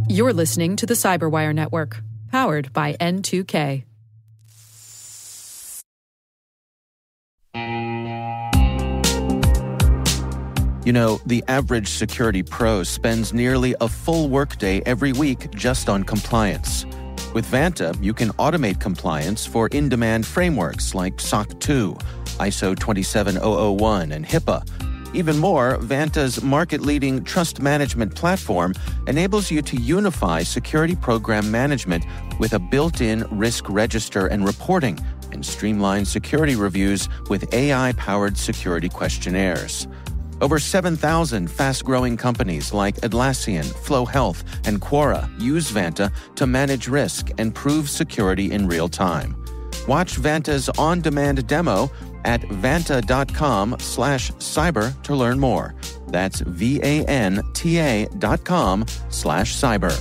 You're listening to the CyberWire Network, powered by N2K. You know, the average security pro spends nearly a full workday every week just on compliance. With Vanta, you can automate compliance for in-demand frameworks like SOC 2, ISO 27001, and HIPAA. Even more, Vanta's market-leading trust management platform enables you to unify security program management with a built-in risk register and reporting, and streamline security reviews with AI-powered security questionnaires. Over 7,000 fast-growing companies like Atlassian, Flow Health, and Quora use Vanta to manage risk and prove security in real time. Watch Vanta's on-demand demo at vanta.com/cyber to learn more. That's vanta.com/cyber.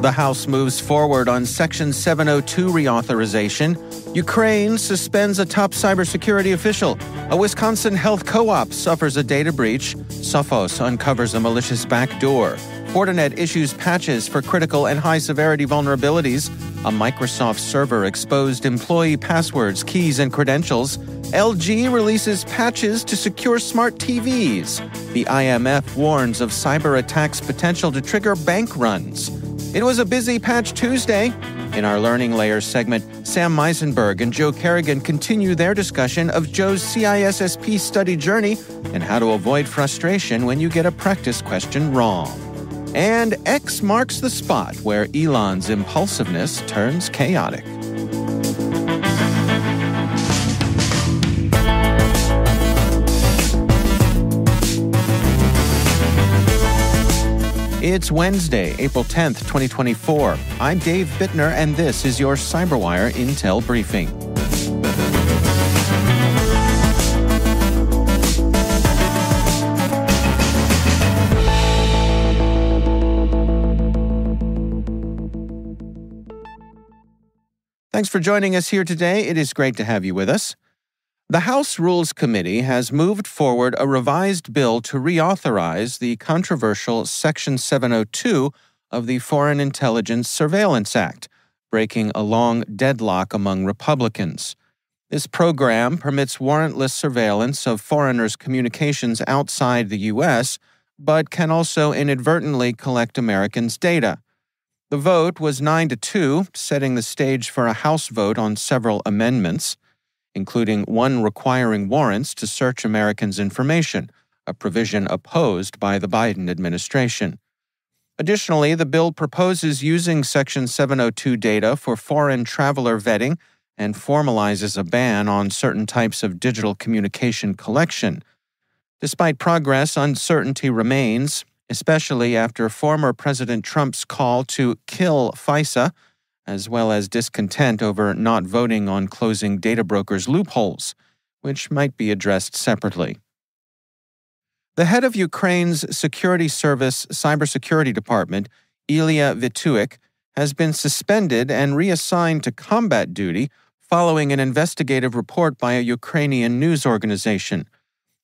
The House moves forward on Section 702 reauthorization. Ukraine suspends a top cybersecurity official. A Wisconsin health co-op suffers a data breach. Sophos uncovers a malicious backdoor. Fortinet issues patches for critical and high-severity vulnerabilities. A Microsoft server exposed employee passwords, keys, and credentials. LG releases patches to secure smart TVs. The IMF warns of cyber attacks potential to trigger bank runs. It was a busy Patch Tuesday. In our Learning Layers segment, Sam Meisenberg and Joe Carrigan continue their discussion of Joe's CISSP study journey and how to avoid frustration when you get a practice question wrong. And X marks the spot where Elon's impulsiveness turns chaotic. It's Wednesday, April 10th, 2024. I'm Dave Bittner, and this is your CyberWire Intel Briefing. Thanks for joining us here today. It is great to have you with us. The House Rules Committee has moved forward a revised bill to reauthorize the controversial Section 702 of the Foreign Intelligence Surveillance Act, breaking a long deadlock among Republicans. This program permits warrantless surveillance of foreigners' communications outside the U.S., but can also inadvertently collect Americans' data. The vote was 9-2, setting the stage for a House vote on several amendments, including one requiring warrants to search Americans' information, a provision opposed by the Biden administration. Additionally, the bill proposes using Section 702 data for foreign traveler vetting and formalizes a ban on certain types of digital communication collection. Despite progress, uncertainty remains, especially after former President Trump's call to kill FISA, as well as discontent over not voting on closing data brokers' loopholes, which might be addressed separately. The head of Ukraine's security service cybersecurity department, Ilya Vituik, has been suspended and reassigned to combat duty following an investigative report by a Ukrainian news organization.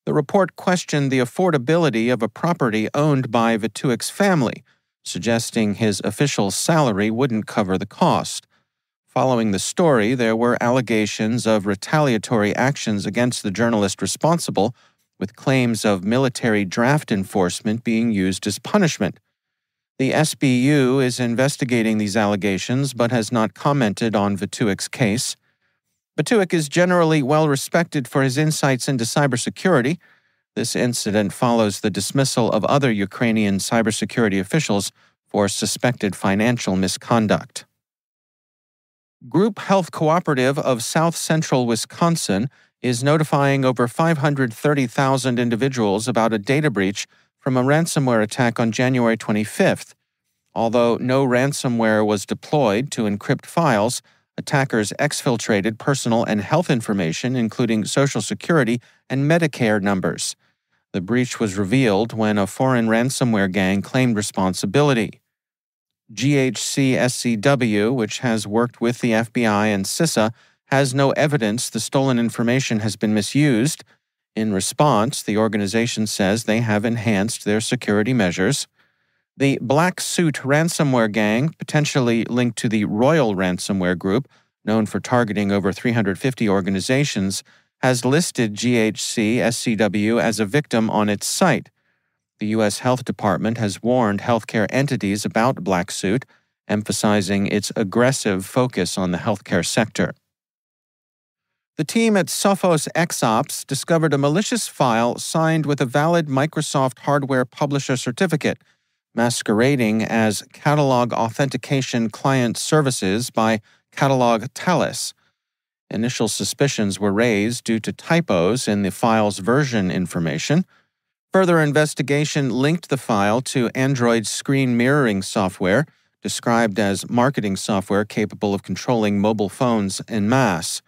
The report questioned the affordability of a property owned by Vituik's family, suggesting his official salary wouldn't cover the cost. Following the story, there were allegations of retaliatory actions against the journalist responsible, with claims of military draft enforcement being used as punishment. The SBU is investigating these allegations but has not commented on Vituik's case. Vituik is generally well respected for his insights into cybersecurity. This incident follows the dismissal of other Ukrainian cybersecurity officials for suspected financial misconduct. Group Health Cooperative of South Central Wisconsin is notifying over 530,000 individuals about a data breach from a ransomware attack on January 25th. Although no ransomware was deployed to encrypt files, attackers exfiltrated personal and health information, including Social Security and Medicare numbers. The breach was revealed when a foreign ransomware gang claimed responsibility. GHC-SCW, which has worked with the FBI and CISA, has no evidence the stolen information has been misused. In response, the organization says they have enhanced their security measures. The Black Suit ransomware gang, potentially linked to the Royal ransomware group, known for targeting over 350 organizations, has listed GHC-SCW as a victim on its site. The U.S. Health Department has warned healthcare entities about Black Suit, emphasizing its aggressive focus on the healthcare sector. The team at Sophos XOps discovered a malicious file signed with a valid Microsoft hardware publisher certificate, masquerading as Catalog Authentication Client Services by Catalog Talis. Initial suspicions were raised due to typos in the file's version information. Further investigation linked the file to Android screen mirroring software, described as marketing software capable of controlling mobile phones en masse.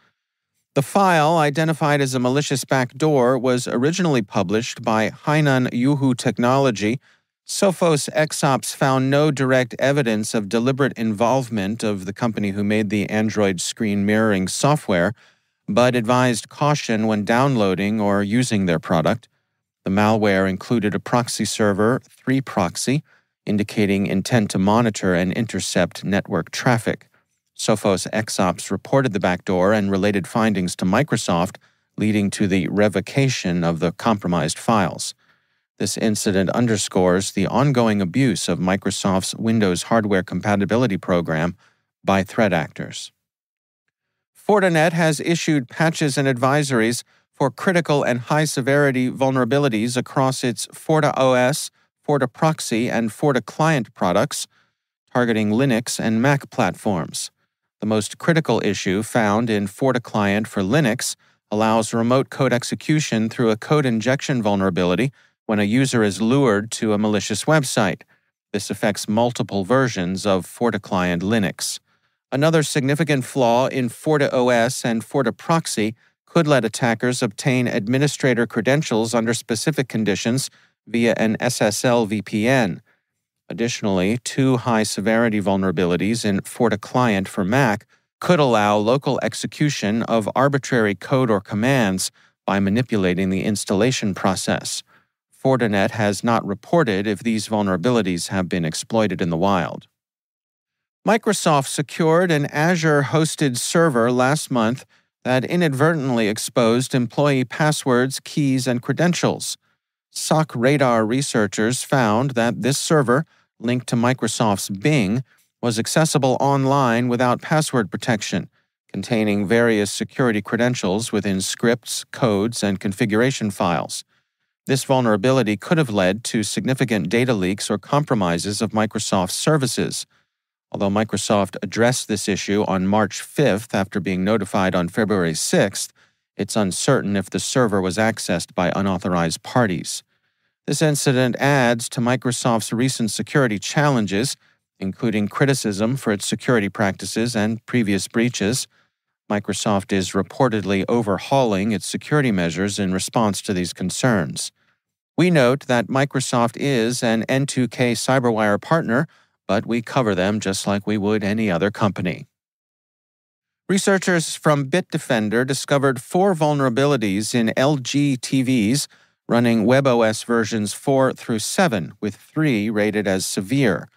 The file, identified as a malicious backdoor, was originally published by Hainan Yuhu Technology. Sophos XOps found no direct evidence of deliberate involvement of the company who made the Android screen mirroring software, but advised caution when downloading or using their product. The malware included a proxy server, 3Proxy, indicating intent to monitor and intercept network traffic. Sophos XOps reported the backdoor and related findings to Microsoft, leading to the revocation of the compromised files. This incident underscores the ongoing abuse of Microsoft's Windows hardware compatibility program by threat actors. Fortinet has issued patches and advisories for critical and high-severity vulnerabilities across its FortiOS, FortiProxy, and FortiClient products, targeting Linux and Mac platforms. The most critical issue found in FortiClient for Linux allows remote code execution through a code injection vulnerability when a user is lured to a malicious website. This affects multiple versions of FortiClient Linux. Another significant flaw in FortiOS and FortiProxy could let attackers obtain administrator credentials under specific conditions via an SSL VPN. Additionally, two high-severity vulnerabilities in FortiClient for Mac could allow local execution of arbitrary code or commands by manipulating the installation process. Fortinet has not reported if these vulnerabilities have been exploited in the wild. Microsoft secured an Azure-hosted server last month that inadvertently exposed employee passwords, keys, and credentials. SOC Radar researchers found that this server, linked to Microsoft's Bing, was accessible online without password protection, containing various security credentials within scripts, codes, and configuration files. This vulnerability could have led to significant data leaks or compromises of Microsoft's services. Although Microsoft addressed this issue on March 5th after being notified on February 6th, it's uncertain if the server was accessed by unauthorized parties. This incident adds to Microsoft's recent security challenges, including criticism for its security practices and previous breaches. Microsoft is reportedly overhauling its security measures in response to these concerns. We note that Microsoft is an N2K CyberWire partner, but we cover them just like we would any other company. Researchers from Bitdefender discovered 4 vulnerabilities in LG TVs running WebOS versions 4 through 7, with 3 rated as severe.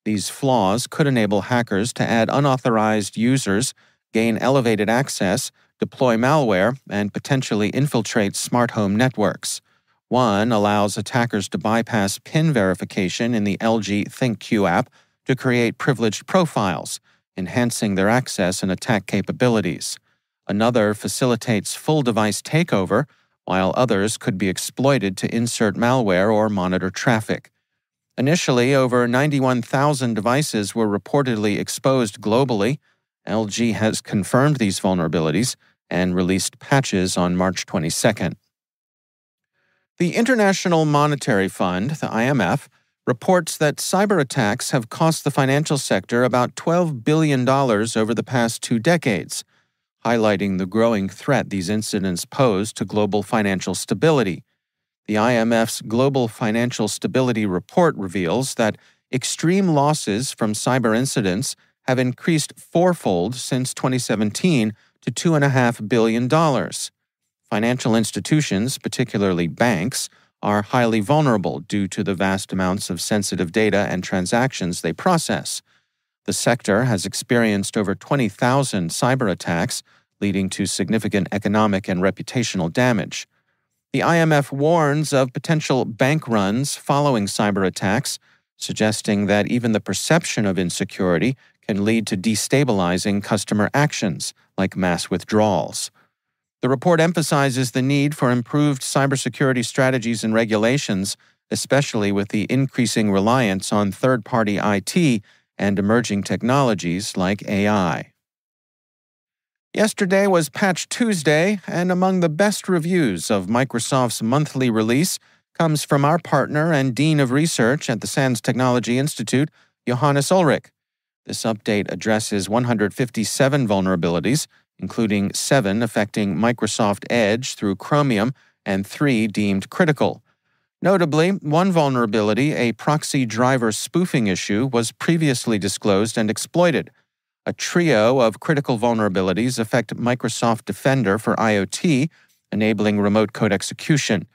These flaws could enable hackers to add unauthorized users, gain elevated access, deploy malware, and potentially infiltrate smart home networks. One allows attackers to bypass PIN verification in the LG ThinkQ app to create privileged profiles, enhancing their access and attack capabilities. Another facilitates full device takeover, while others could be exploited to insert malware or monitor traffic. Initially, over 91,000 devices were reportedly exposed globally. LG has confirmed these vulnerabilities and released patches on March 22nd. The International Monetary Fund, the IMF, reports that cyberattacks have cost the financial sector about $12 billion over the past 2 decades, highlighting the growing threat these incidents pose to global financial stability. The IMF's Global Financial Stability Report reveals that extreme losses from cyber incidents have increased fourfold since 2017 to $2.5 billion. Financial institutions, particularly banks, are highly vulnerable due to the vast amounts of sensitive data and transactions they process. The sector has experienced over 20,000 cyber attacks, leading to significant economic and reputational damage. The IMF warns of potential bank runs following cyber attacks, suggesting that even the perception of insecurity can lead to destabilizing customer actions, like mass withdrawals. The report emphasizes the need for improved cybersecurity strategies and regulations, especially with the increasing reliance on third-party IT and emerging technologies like AI. Yesterday was Patch Tuesday, and among the best reviews of Microsoft's monthly release comes from our partner and Dean of Research at the SANS Technology Institute, Johannes Ulrich. This update addresses 157 vulnerabilities, including 7 affecting Microsoft Edge through Chromium and 3 deemed critical. Notably, one vulnerability, a proxy driver spoofing issue, was previously disclosed and exploited. A trio of critical vulnerabilities affect Microsoft Defender for IoT, enabling remote code execution.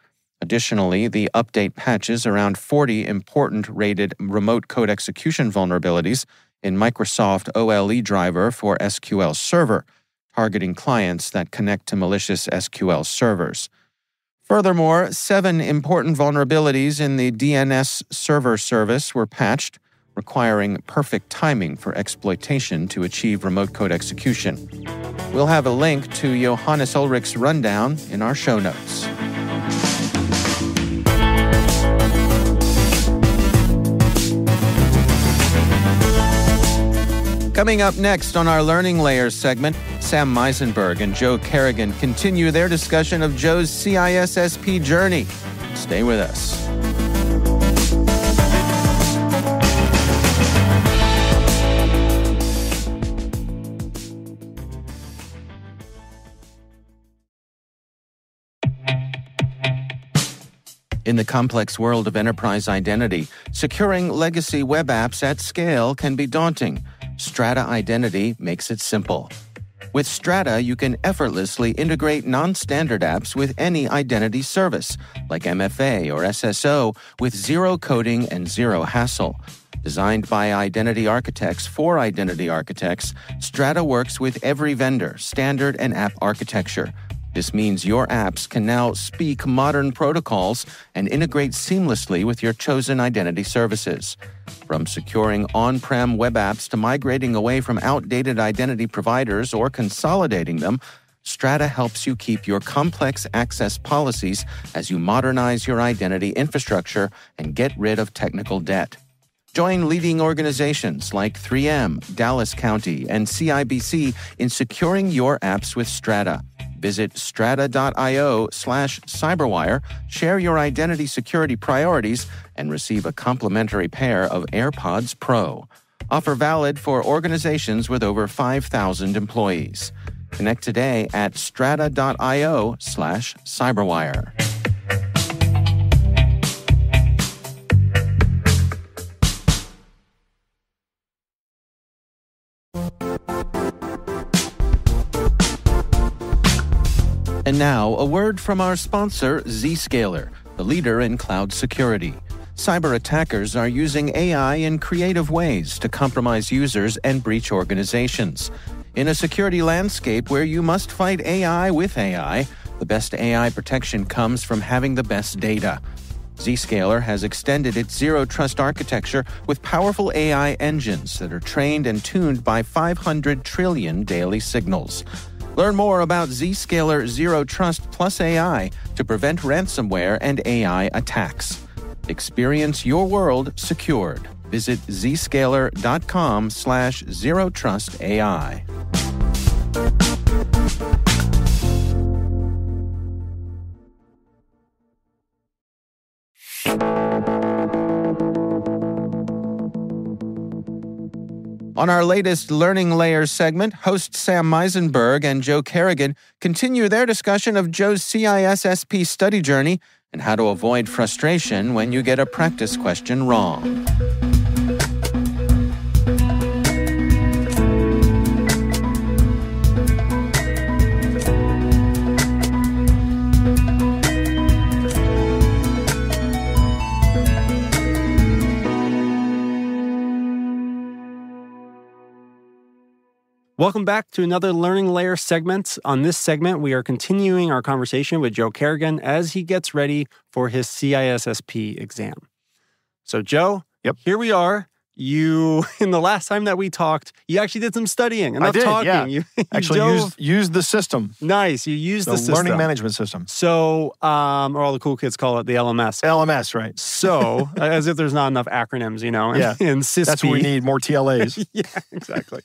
Additionally, the update patches around 40 important rated remote code execution vulnerabilities in Microsoft OLE driver for SQL Server, targeting clients that connect to malicious SQL servers. Furthermore, 7 important vulnerabilities in the DNS server service were patched, requiring perfect timing for exploitation to achieve remote code execution. We'll have a link to Johannes Ulrich's rundown in our show notes. Coming up next on our Learning Layers segment, Sam Meisenberg and Joe Carrigan continue their discussion of Joe's CISSP journey. Stay with us. In the complex world of enterprise identity, securing legacy web apps at scale can be daunting. Strata Identity makes it simple. With Strata, you can effortlessly integrate non-standard apps with any identity service, like MFA or SSO, with zero coding and zero hassle. Designed by identity architects for identity architects, Strata works with every vendor, standard, and app architecture. This means your apps can now speak modern protocols and integrate seamlessly with your chosen identity services. From securing on-prem web apps to migrating away from outdated identity providers or consolidating them, Strata helps you keep your complex access policies as you modernize your identity infrastructure and get rid of technical debt. Join leading organizations like 3M, Dallas County, and CIBC in securing your apps with Strata. Visit strata.io/cyberwire, share your identity security priorities, and receive a complimentary pair of AirPods Pro. Offer valid for organizations with over 5,000 employees. Connect today at strata.io/cyberwire. And now, a word from our sponsor, Zscaler, the leader in cloud security. Cyber attackers are using AI in creative ways to compromise users and breach organizations. In a security landscape where you must fight AI with AI, the best AI protection comes from having the best data. Zscaler has extended its zero-trust architecture with powerful AI engines that are trained and tuned by 500 trillion daily signals. Learn more about Zscaler Zero Trust Plus AI to prevent ransomware and AI attacks. Experience your world secured. Visit zscaler.com/zerotrustai. On our latest Learning Layers segment, hosts Sam Meisenberg and Joe Carrigan continue their discussion of Joe's CISSP study journey and how to avoid frustration when you get a practice question wrong. Welcome back to another Learning Layer segment. On this segment, we are continuing our conversation with Joe Carrigan as he gets ready for his CISSP exam. So, Joe, Here we are. You, in the last time that we talked, you actually did some studying. Enough talking. Yeah. You actually used the system. Nice. You used the system. Learning management system. So, or all the cool kids call it the LMS. LMS, right. So, as if there's not enough acronyms, in CISSP. That's what we need, more TLAs. Yeah, exactly.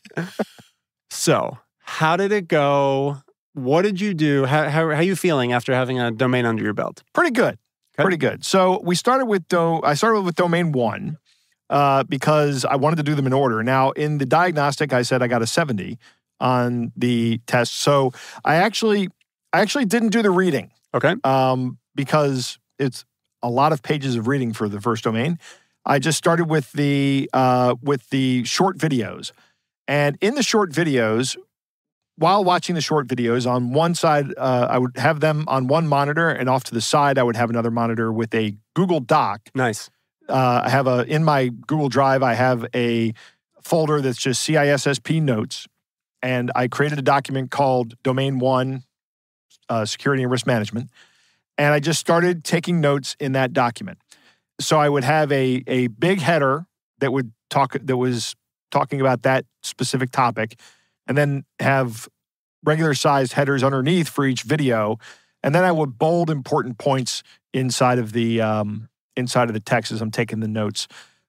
So, how did it go? What did you do? How are you feeling after having a domain under your belt? Pretty good. Okay. Pretty good. So, I started with domain 1. Because I wanted to do them in order. Now, in the diagnostic, I said I got a 70 on the test. So I actually didn't do the reading. Okay. Because it's a lot of pages of reading for the first domain. I just started with the short videos. And in the short videos, while watching the short videos, on one side, I would have them on one monitor, and off to the side, I would have another monitor with a Google Doc. Nice. I have in my Google Drive, I have a folder that's just CISSP notes. And I created a document called Domain 1, Security and Risk Management. And I just started taking notes in that document. So I would have a big header that was talking about that specific topic, and then have regular sized headers underneath for each video. And then I would bold important points inside of the text as I'm taking the notes.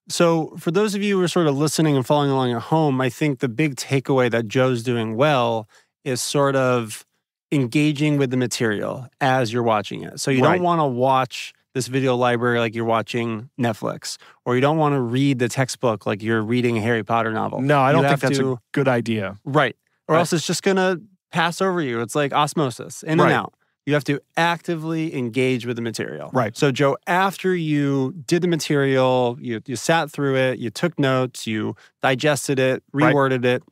So for those of you who are sort of listening and following along at home, I think the big takeaway that Joe's doing well is sort of engaging with the material as you're watching it. So you don't want to watch this video library like you're watching Netflix, or you don't want to read the textbook like you're reading a Harry Potter novel. No, I don't think that's a good idea. Right. Or else it's just going to pass over you. It's like osmosis, in and out. You have to actively engage with the material. Right. So, Joe, after you did the material, you sat through it, you took notes, you digested it, reworded it.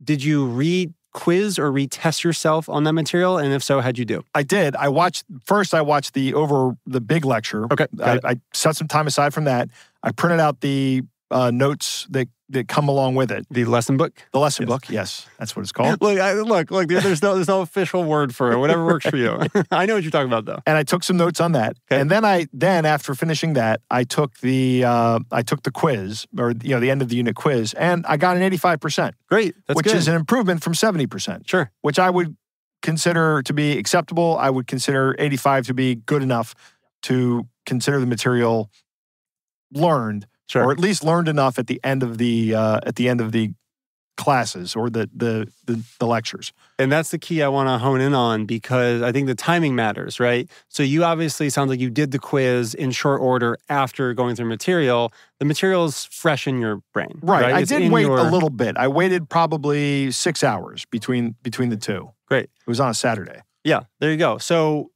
Did you re-quiz or retest yourself on that material? And if so, how'd you do? I did. I watched the big lecture. Okay. I set some time aside from that. I printed out the notes that come along with it. The lesson book? The lesson book, yes. That's what it's called. Look, there's no official word for it. Whatever works for you. I know what you're talking about, though. And I took some notes on that. Okay. And then after finishing that, I took the quiz, or the end of the unit quiz, and I got an 85%. Great. That's which good. is an improvement from 70%. Sure. Which I would consider to be acceptable. I would consider 85 to be good enough to consider the material learned. Sure. Or at least learned enough at the end of the classes or the lectures. And that's the key I want to hone in on, because I think the timing matters, right? So you obviously sounds like you did the quiz in short order after going through material. The material is fresh in your brain. Right. I did wait a little bit. I waited probably 6 hours between the two. Great. It was on a Saturday. Yeah, there you go. So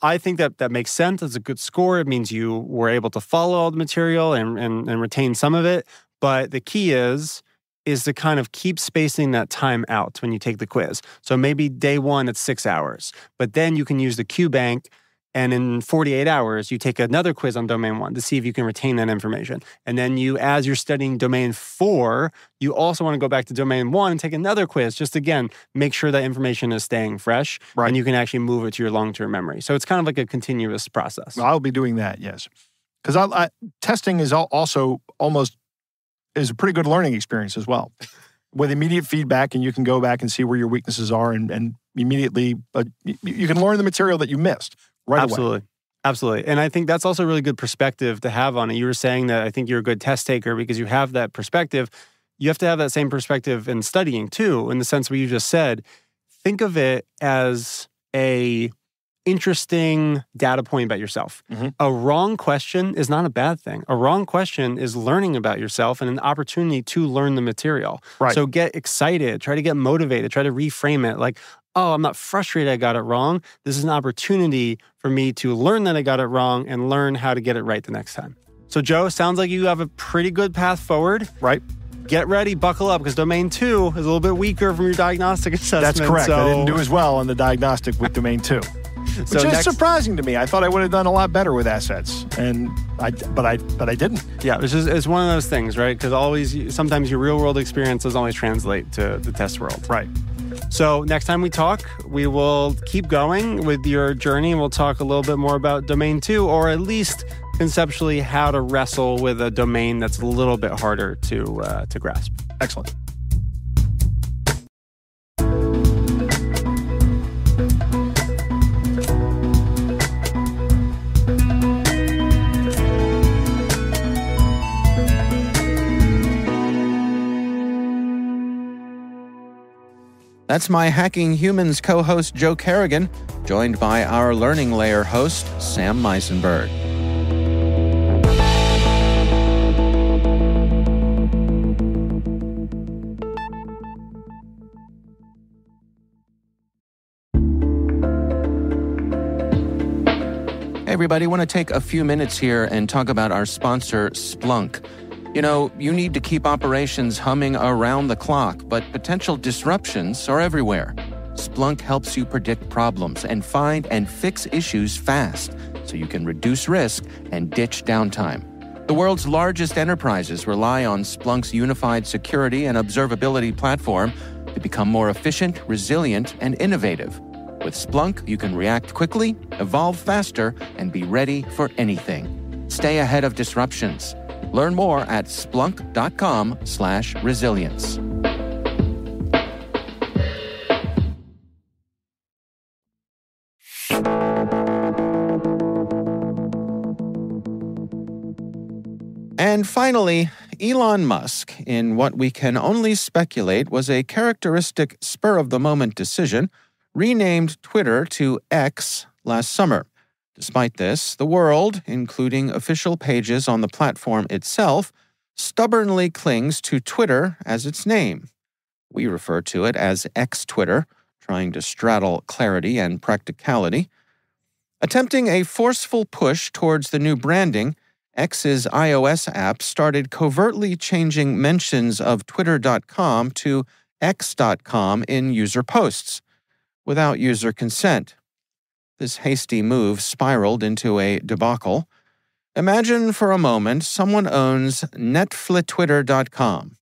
I think that makes sense. It's a good score. It means you were able to follow all the material and retain some of it. But the key is to kind of keep spacing that time out when you take the quiz. So maybe day 1, it's 6 hours. But then you can use the Q bank, and in 48 hours, you take another quiz on domain 1 to see if you can retain that information. And then as you're studying domain 4, you also want to go back to domain 1 and take another quiz. Just again, make sure that information is staying fresh, and you can actually move it to your long-term memory. So it's kind of like a continuous process. Well, I'll be doing that, yes. Because testing is also almost is a pretty good learning experience as well, with immediate feedback, and you can go back and see where your weaknesses are, and immediately you can learn the material that you missed. Right Absolutely. away. Absolutely. And I think that's also a really good perspective to have on it. You were saying that I think you're a good test taker because you have that perspective. You have to have that same perspective in studying too, in the sense where you just said, think of it as a interesting data point about yourself. Mm-hmm. A wrong question is not a bad thing. A wrong question is learning about yourself and an opportunity to learn the material. Right. So get excited, try to get motivated, try to reframe it like, oh, I'm not frustrated I got it wrong. This is an opportunity for me to learn that I got it wrong and learn how to get it right the next time. So Joe, sounds like you have a pretty good path forward. Right. Get ready, buckle up, because domain 2 is a little bit weaker from your diagnostic assessment. That's correct. I didn't do as well on the diagnostic with domain 2. Which is surprising to me. I thought I would have done a lot better with assets, but I didn't. Yeah, it's one of those things, right? Because sometimes your real world experience doesn't always translate to the test world. Right. So next time we talk, we will keep going with your journey. We'll talk a little bit more about domain 2, or at least conceptually how to wrestle with a domain that's a little bit harder to grasp. Excellent. That's my Hacking Humans co-host Joe Carrigan, joined by our Learning Layer host, Sam Meisenberg. Hey everybody, I want to take a few minutes here and talk about our sponsor, Splunk. You know, you need to keep operations humming around the clock, but potential disruptions are everywhere. Splunk helps you predict problems and find and fix issues fast, so you can reduce risk and ditch downtime. The world's largest enterprises rely on Splunk's unified security and observability platform to become more efficient, resilient, and innovative. With Splunk, you can react quickly, evolve faster, and be ready for anything. Stay ahead of disruptions. Learn more at splunk.com/resilience. And finally, Elon Musk, in what we can only speculate was a characteristic spur-of-the-moment decision, renamed Twitter to X last summer. Despite this, the world, including official pages on the platform itself, stubbornly clings to Twitter as its name. We refer to it as X-Twitter, trying to straddle clarity and practicality. Attempting a forceful push towards the new branding, X's iOS app started covertly changing mentions of twitter.com to x.com in user posts, without user consent. This hasty move spiraled into a debacle. Imagine for a moment someone owns netflitwitter.com.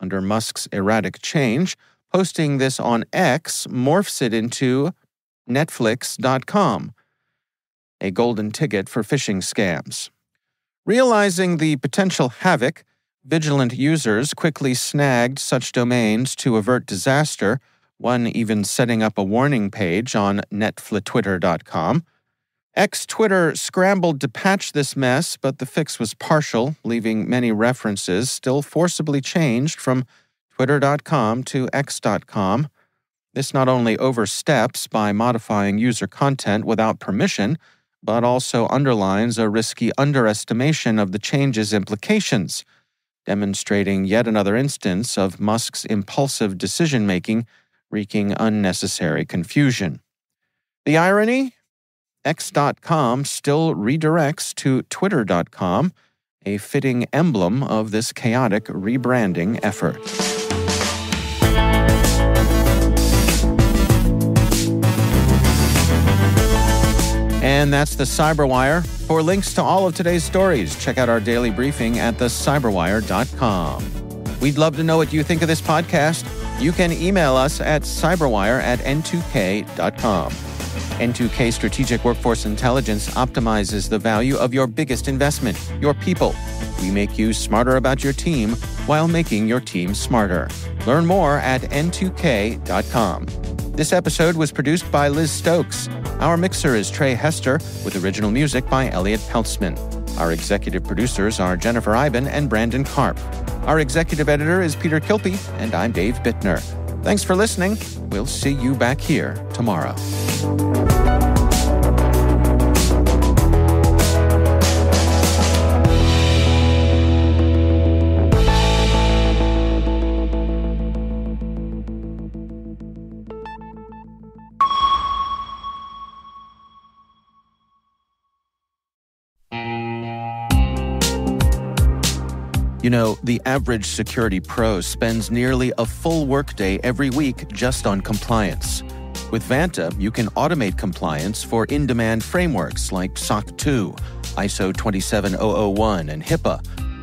Under Musk's erratic change, posting this on X morphs it into netflix.com, a golden ticket for phishing scams. Realizing the potential havoc, vigilant users quickly snagged such domains to avert disaster, one even setting up a warning page on netflitwitter.com. X-Twitter scrambled to patch this mess, but the fix was partial, leaving many references still forcibly changed from twitter.com to x.com. This not only oversteps by modifying user content without permission, but also underlines a risky underestimation of the change's implications, demonstrating yet another instance of Musk's impulsive decision-making wreaking unnecessary confusion. The irony? X.com still redirects to Twitter.com, a fitting emblem of this chaotic rebranding effort. And that's the CyberWire. For links to all of today's stories, check out our daily briefing at thecyberwire.com. We'd love to know what you think of this podcast. You can email us at cyberwire@n2k.com. N2K Strategic Workforce Intelligence optimizes the value of your biggest investment, your people. We make you smarter about your team while making your team smarter. Learn more at n2k.com. This episode was produced by Liz Stokes. Our mixer is Trey Hester, with original music by Elliot Peltzman. Our executive producers are Jennifer Iben and Brandon Karp. Our executive editor is Peter Kilpie, and I'm Dave Bittner. Thanks for listening. We'll see you back here tomorrow. You know, the average security pro spends nearly a full workday every week just on compliance. With Vanta, you can automate compliance for in-demand frameworks like SOC 2, ISO 27001, and HIPAA.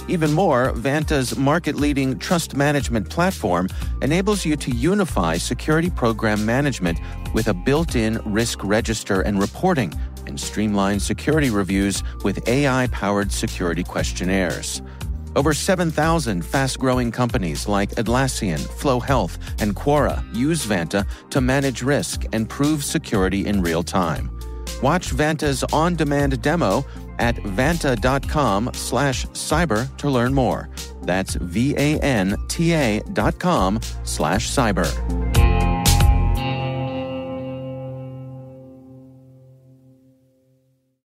Even more, Vanta's market-leading trust management platform enables you to unify security program management with a built-in risk register and reporting, and streamline security reviews with AI-powered security questionnaires. Over 7,000 fast-growing companies like Atlassian, Flow Health, and Quora use Vanta to manage risk and prove security in real time. Watch Vanta's on-demand demo at vanta.com/cyber to learn more. That's VANTA.com/cyber.